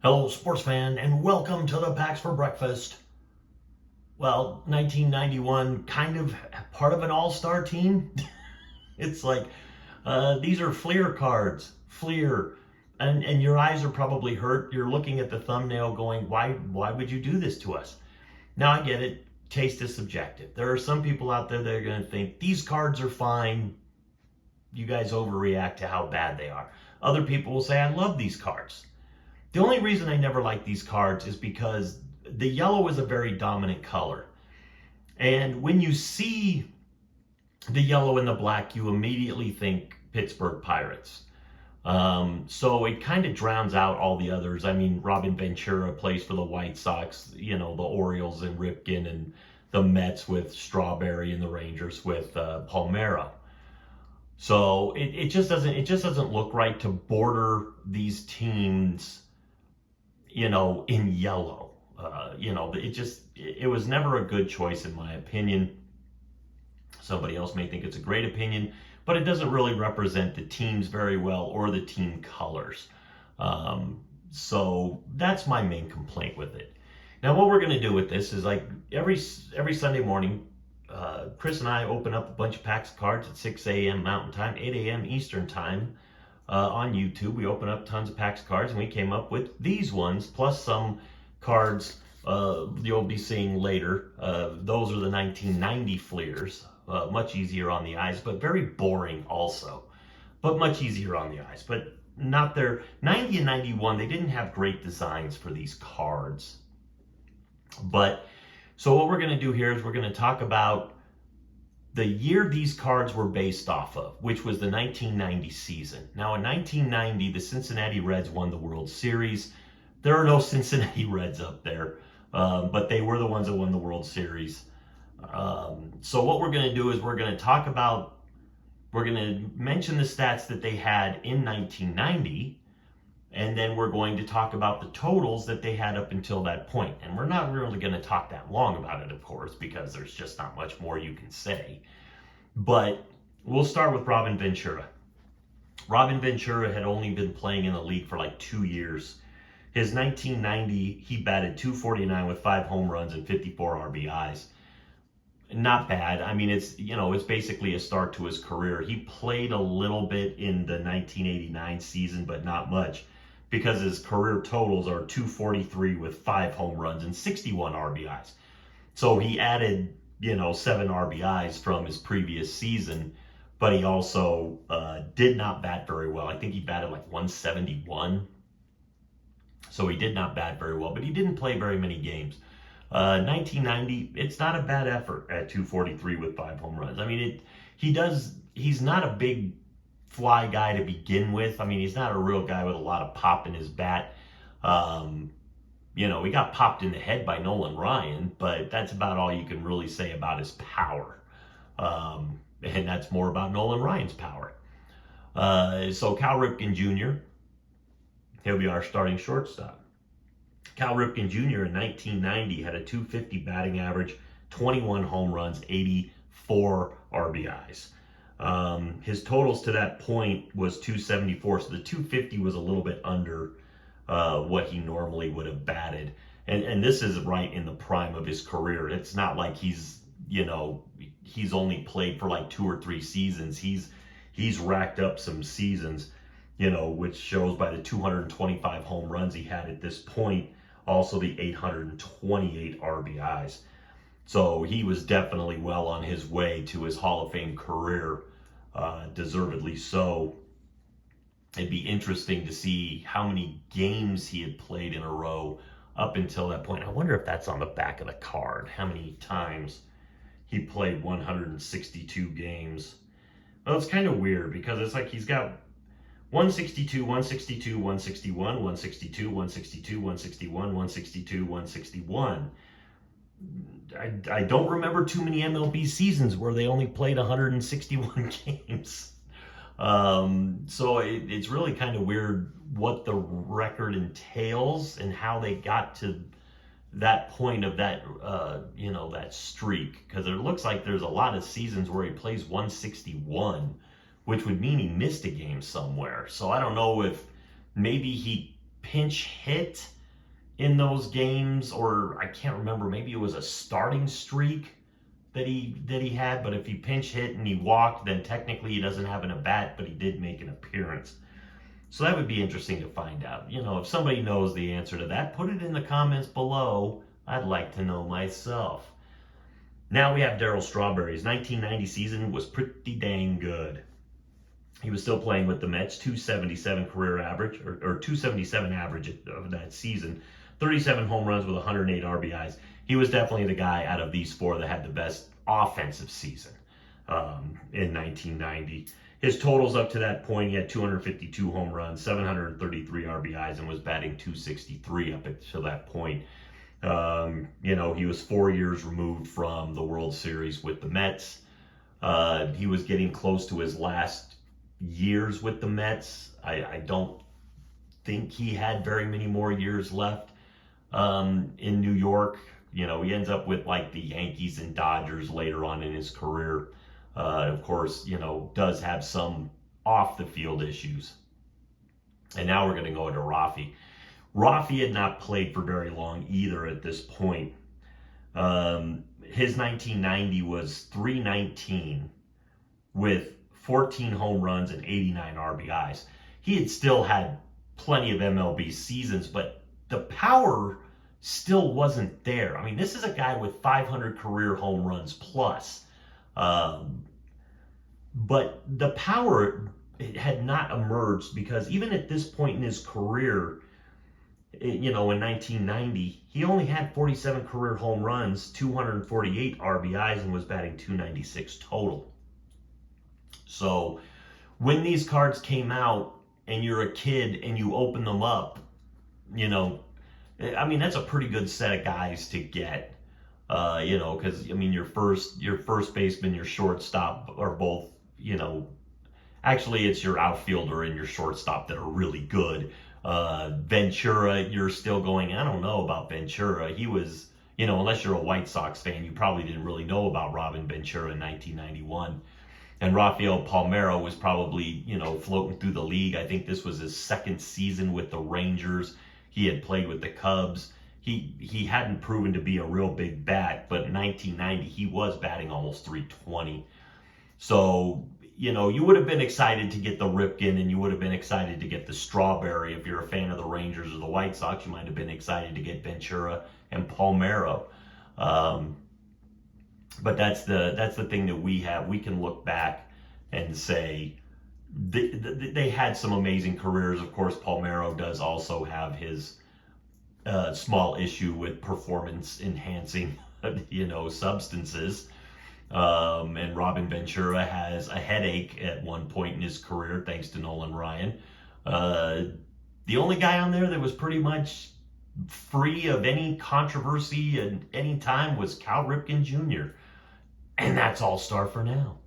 Hello, sports fan, and welcome to the Packs for Breakfast. Well, 1991, kind of part of an all-star team. It's like, these are Fleer cards, Fleer, and your eyes are probably hurt. You're looking at the thumbnail going, why would you do this to us? Now I get it, taste is subjective. There are some people out there that are going to think, these cards are fine, you guys overreact to how bad they are. Other people will say, I love these cards. The only reason I never like these cards is because the yellow is a very dominant color. And when you see the yellow and the black, you immediately think Pittsburgh Pirates. So it kind of drowns out all the others. I mean, Robin Ventura plays for the White Sox, the Orioles and Ripken, and the Mets with Strawberry, and the Rangers with Palmeiro. So it just doesn't look right to border these teams in yellow. It was never a good choice in my opinion. Somebody else may think it's a great opinion, but it doesn't really represent the teams very well or the team colors. So that's my main complaint with it. Now, what we're going to do with this is, like, every Sunday morning, Chris and I open up a bunch of packs of cards at 6 a.m. Mountain Time, 8 a.m. Eastern Time. On YouTube, we open up tons of packs of cards, and we came up with these ones, plus some cards you'll be seeing later. Those are the 1990 Fleers, much easier on the eyes, but very boring also, but much easier on the eyes. But not their 90 and 91, they didn't have great designs for these cards. But so what we're going to do here is we're going to talk about the year these cards were based off of, which was the 1990 season. Now, in 1990, the Cincinnati Reds won the World Series. There are no Cincinnati Reds up there, but they were the ones that won the World Series. So what we're going to do is we're going to mention the stats that they had in 1990, and then we're going to talk about the totals that they had up until that point. And we're not really going to talk that long about it, of course, because there's just not much more you can say. But we'll start with Robin Ventura. Robin Ventura had only been playing in the league for like 2 years. His 1990, he batted .249 with 5 home runs and 54 RBIs. Not bad. I mean, it's basically a start to his career. He played a little bit in the 1989 season, but not much, because his career totals are .243 with 5 home runs and 61 RBIs. So he added, 7 RBIs from his previous season, but he also did not bat very well. I think he batted like 171. So he did not bat very well, but he didn't play very many games. 1990, it's not a bad effort at .243 with 5 home runs. I mean, he's not a big fly guy to begin with. I mean, he's not a real guy with a lot of pop in his bat. He got popped in the head by Nolan Ryan, but that's about all you can really say about his power. And that's more about Nolan Ryan's power. So Cal Ripken Jr., he'll be our starting shortstop. Cal Ripken Jr. in 1990 had a .250 batting average, 21 home runs, 84 RBIs. His totals to that point was .274, so the .250 was a little bit under what he normally would have batted. And this is right in the prime of his career. It's not like he's only played for like 2 or 3 seasons. He's racked up some seasons, which shows by the 225 home runs he had at this point, also the 828 RBIs. So he was definitely well on his way to his Hall of Fame career, deservedly so. It'd be interesting to see how many games he had played in a row up until that point. I wonder if that's on the back of the card, how many times he played 162 games. Well, it's kind of weird because it's like he's got 162, 162, 161, 162, 162, 161, 162, 161. I don't remember too many MLB seasons where they only played 161 games. So it's really kind of weird what the record entails and how they got to that point of that, that streak. Because it looks like there's a lot of seasons where he plays 161, which would mean he missed a game somewhere. So I don't know if maybe he pinch hit in those games, or I can't remember, maybe it was a starting streak that he had, but if he pinch hit and he walked, then technically he doesn't have an at bat, but he did make an appearance. So that would be interesting to find out. If somebody knows the answer to that, put it in the comments below. I'd like to know myself. Now we have Darryl Strawberry's 1990 season was pretty dang good. He was still playing with the Mets, 277 career average, or 277 average of that season, 37 home runs with 108 RBIs. He was definitely the guy out of these four that had the best offensive season in 1990. His totals up to that point, he had 252 home runs, 733 RBIs, and was batting 263 up until that point. He was 4 years removed from the World Series with the Mets. He was getting close to his last years with the Mets. I don't think he had very many more years left in New York. He ends up with like the Yankees and Dodgers later on in his career. Of course, does have some off the field issues. And now we're going to go into Rafi. Rafi had not played for very long either at this point. His 1990 was 319 with 14 home runs and 89 RBIs. He had still had plenty of MLB seasons, but the power still wasn't there. I mean, this is a guy with 500 career home runs plus. But the power had not emerged because even at this point in his career, in 1990, he only had 47 career home runs, 248 RBIs, and was batting 296 total. So when these cards came out and you're a kid and you open them up, that's a pretty good set of guys to get. Because your first baseman, your shortstop are both, actually it's your outfielder and your shortstop that are really good. Ventura, you're still going, I don't know about Ventura. He was, unless you're a White Sox fan, you probably didn't really know about Robin Ventura in 1991. And Rafael Palmeiro was probably, floating through the league. I think this was his second season with the Rangers. He had played with the Cubs. He hadn't proven to be a real big bat, but in 1990, he was batting almost 320. So, you would have been excited to get the Ripken, and you would have been excited to get the Strawberry. If you're a fan of the Rangers or the White Sox, you might have been excited to get Ventura and Palmeiro. But that's the thing that we have. We can look back and say they had some amazing careers. Of course, Palmeiro does also have his small issue with performance enhancing, substances. And Robin Ventura has a headache at one point in his career, thanks to Nolan Ryan. The only guy on there that was pretty much free of any controversy at any time was Cal Ripken Jr. And that's All-Star for now.